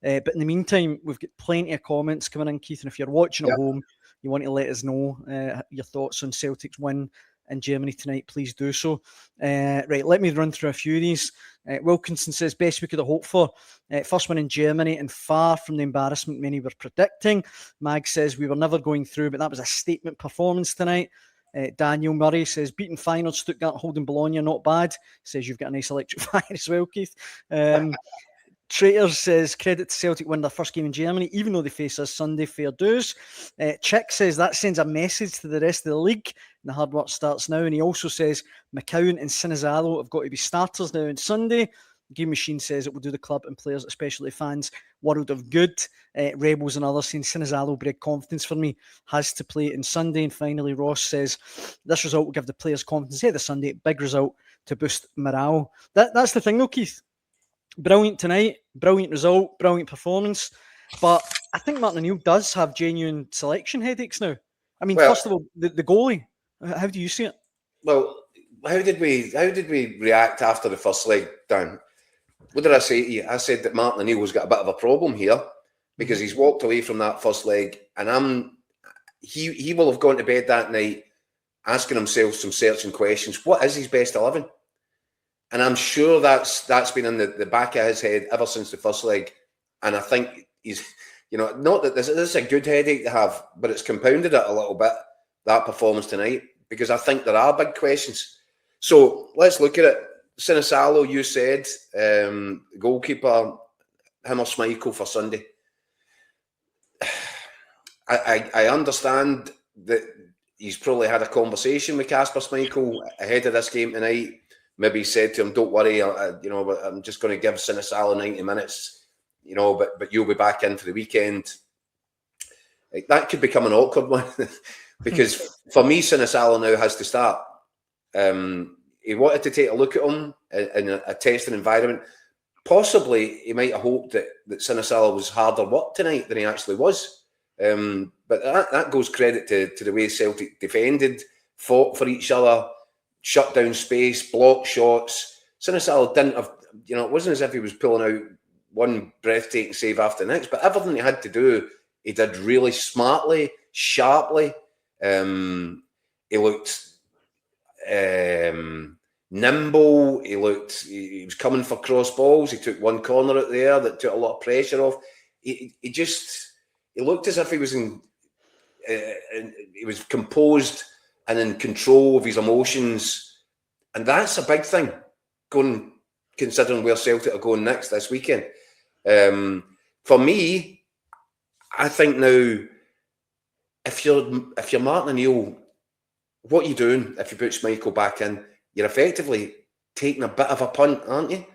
But in the meantime, we've got plenty of comments coming in, Keith. And if you're watching at home, you want to let us know your thoughts on Celtic's win in Germany tonight, please do so. Right, let me run through a few of these. Wilkinson says, best we could have hoped for. First one in Germany and far from the embarrassment many were predicting. Mag says, we were never going through, but that was a statement performance tonight. Daniel Murray says, beating Feyenoord, Stuttgart, holding Bologna, not bad. Says you've got a nice electric fire as well, Keith. Traitor says, credit to Celtic win their first game in Germany, even though they face us Sunday, fair dues. Chick says, that sends a message to the rest of the league, and the hard work starts now. And he also says, McCowan and Sinisalo have got to be starters now on Sunday. Game Machine says it will do the club and players, especially fans, world of good. Rebels and others saying Sinisalo bred confidence for me, has to play on Sunday. And finally, Ross says, this result will give the players confidence. The Sunday, big result to boost morale. That's the thing though, Keith. Brilliant tonight, brilliant result, brilliant performance. But I think Martin O'Neill does have genuine selection headaches now. I mean, first of all, the goalie. How do you see it? Well, how did we react after the first leg, Dan? What did I say to you? I said that Martin O'Neill's got a bit of a problem here because he's walked away from that first leg, and he will have gone to bed that night asking himself some searching questions. What is his best 11? And I'm sure that's been in the back of his head ever since the first leg. And I think he's, not that this is a good headache to have, but it's compounded it a little bit, that performance tonight, because I think there are big questions. So let's look at it. Sinisalo, you said, goalkeeper, him or Schmeichel for Sunday. I understand that he's probably had a conversation with Kasper Schmeichel ahead of this game tonight. Maybe he said to him, don't worry, I'm just going to give Sinisalo 90 minutes, but you'll be back in for the weekend. Like, that could become an awkward one because for me, Sinisalo now has to start. He wanted to take a look at him in a testing environment. Possibly, he might have hoped that Sinisalo was harder work tonight than he actually was. But that goes credit to the way Celtic defended, fought for each other, shut down space, blocked shots. Sinisalo didn't have, it wasn't as if he was pulling out one breathtaking save after the next, but everything he had to do, he did really smartly, sharply. He looked nimble. He was coming for cross balls. He took one corner out there that took a lot of pressure off. He looked as if he was he was composed and in control of his emotions, and that's a big thing. Considering where Celtic are going next this weekend, for me, I think now, if you're Martin O'Neill, what are you doing if you put Schmeichel back in? You're effectively taking a bit of a punt, aren't you?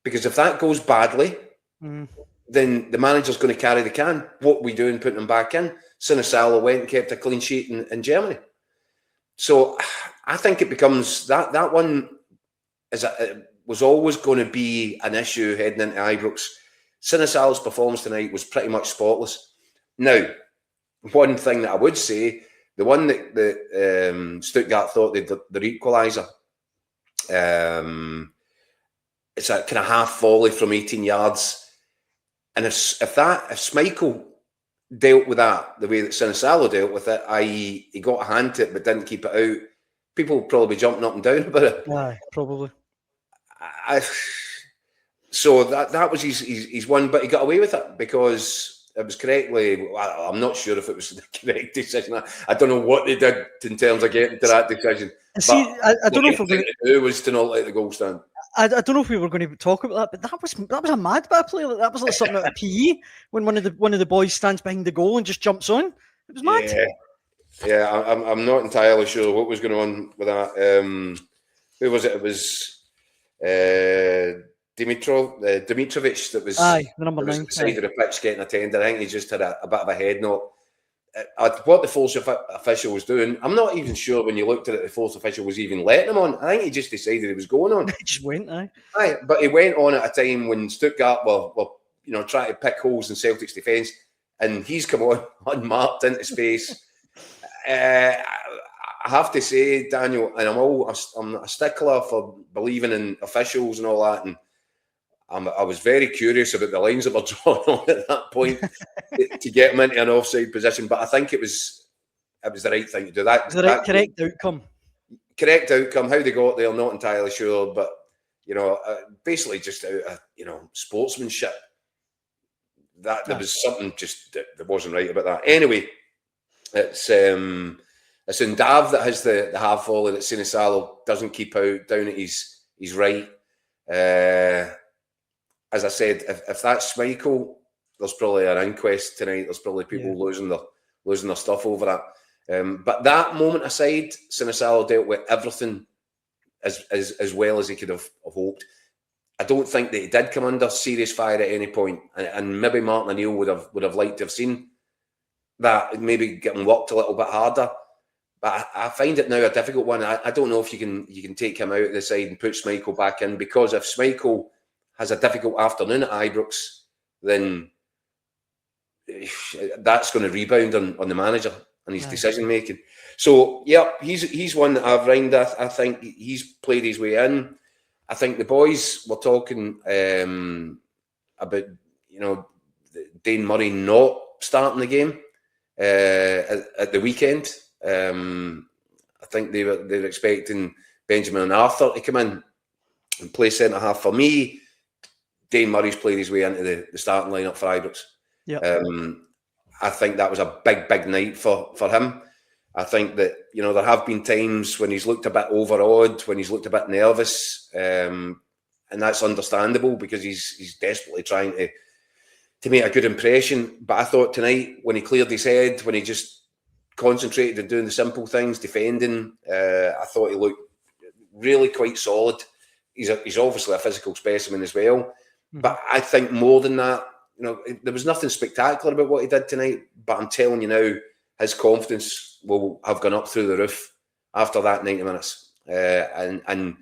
Because if that goes badly, then the manager's going to carry the can. What are we doing putting him back in? Sinisalo went and kept a clean sheet in Germany. So I think it becomes that one was always going to be an issue heading into Ibrox. Sinisalo's performance tonight was pretty much spotless. Now, one thing that I would say, the one that Stuttgart thought their equaliser, it's a kind of half volley from 18 yards, and if Schmeichel dealt with that the way that Sinisalo dealt with it, i.e. he got a hand to it but didn't keep it out, people would probably be jumping up and down about it. Aye, probably. So that was his one, but he got away with it because it was correctly. I'm not sure if it was the correct decision. I don't know what they did in terms of getting to that decision. See, I don't know if it was to not let the goal stand. I don't know if we were going to talk about that, but that was a mad bit of play. That was like something out of PE when one of the boys stands behind the goal and just jumps on. It was mad. Yeah. I'm not entirely sure what was going on with that. Who was it? It was Dimitrovic that was the number 9 side of the pitch getting a tender. I think he just had a bit of a head knock. What the fourth official was doing, I'm not even sure when you looked at it, the fourth official was even letting him on. I think he just decided he was going on. He just went, Aye, but he went on at a time when Stuttgart were trying to pick holes in Celtic's defence, and he's come on unmarked into space. I have to say, Daniel, and I'm a stickler for believing in officials and all that, and I was very curious about the lines that were drawn on at that point to get him into an offside position. But I think it was the right thing to do. Correct outcome. Correct outcome. How they got there, not entirely sure. But, basically just out of, sportsmanship. That there was something just that wasn't right about that. Anyway, it's Undav that has the half volley that Sinisalo doesn't keep out down at his right. As I said, if that's Schmeichel, there's probably an inquest tonight. There's probably people losing their stuff over that. But that moment aside, Sinisalo dealt with everything as well as he could have hoped. I don't think that he did come under serious fire at any point, and maybe Martin O'Neill would have liked to have seen that, maybe getting worked a little bit harder. But I find it now a difficult one. I don't know if you can take him out of the side and put Schmeichel back in, because if Schmeichel has a difficult afternoon at Ibrox, then that's going to rebound on the manager and his decision making. So he's one that I've rhymed. I think he's played his way in. I think the boys were talking about Dane Murray not starting the game at the weekend. I think they were expecting Benjamin and Arthur to come in and play centre half. For me, Dane Murray's played his way into the starting lineup for Ibrox. I think that was a big night for him. I think that, there have been times when he's looked a bit overawed, when he's looked a bit nervous, and that's understandable because he's desperately trying to make a good impression. But I thought tonight, when he cleared his head, when he just concentrated on doing the simple things, defending, I thought he looked really quite solid. He's obviously a physical specimen as well. But I think more than that, there was nothing spectacular about what he did tonight. But I'm telling you now, his confidence will have gone up through the roof after that 90 minutes. And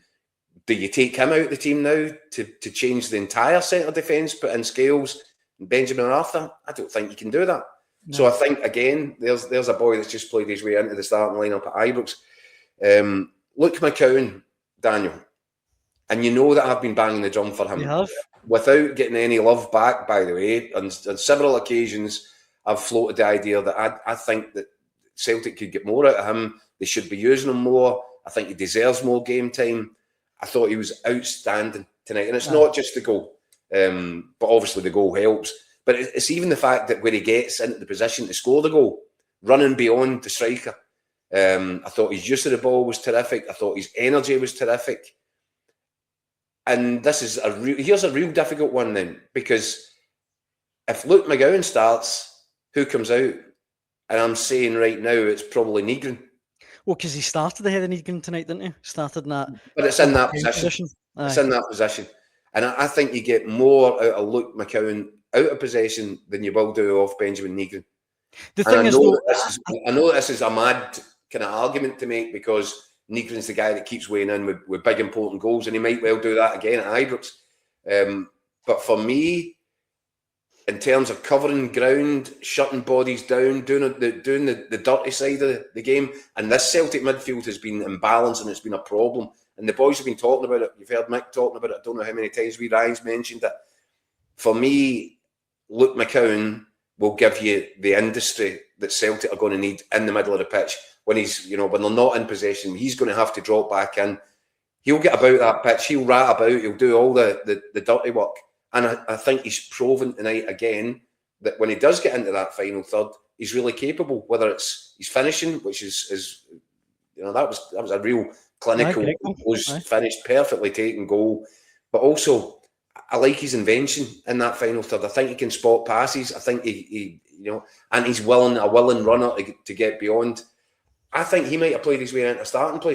do you take him out of the team now to change the entire centre defence, put in Scales, Benjamin and Arthur? I don't think you can do that. No. So I think, again, there's a boy that's just played his way into the starting lineup at Ibrox. Look, McCowan, Daniel, and that I've been banging the drum for him. You have? Without getting any love back, by the way. On several occasions, I've floated the idea that I think that Celtic could get more out of him. They should be using him more. I think he deserves more game time. I thought he was outstanding tonight. And it's not just the goal, but obviously the goal helps. But it's even the fact that where he gets into the position to score the goal, running beyond the striker. I thought his use of the ball was terrific. I thought his energy was terrific. And this is here's a real difficult one then, because if Luke McGowan starts, who comes out? And I'm saying right now it's probably Nygren. Well, because he started ahead of Nygren tonight, didn't he? Started in that. But it's in that position. It's in that position. And I think you get more out of Luke McCowan out of possession than you will do off Benjamin Nygren. The thing is, I know this is a mad kind of argument to make, because Nygren's the guy that keeps weighing in with big important goals, and he might well do that again at Ibrox. But for me, in terms of covering ground, shutting bodies down, doing the dirty side of the game, and this Celtic midfield has been imbalanced and it's been a problem. And the boys have been talking about it. You've heard Mick talking about it. I don't know how many times Ryan's mentioned it. For me, Luke McCowan will give you the industry that Celtic are going to need in the middle of the pitch. When when they're not in possession, he's going to have to drop back in. He'll get about that pitch. He'll rat about. He'll do all the dirty work. And I think he's proven tonight again that when he does get into that final third, he's really capable. Whether it's he's finishing, which is that was a real clinical, finished, perfectly taken goal. But also, I like his invention in that final third. I think he can spot passes. I think he and he's a willing runner to get beyond. I think he might have played his way into a starting place.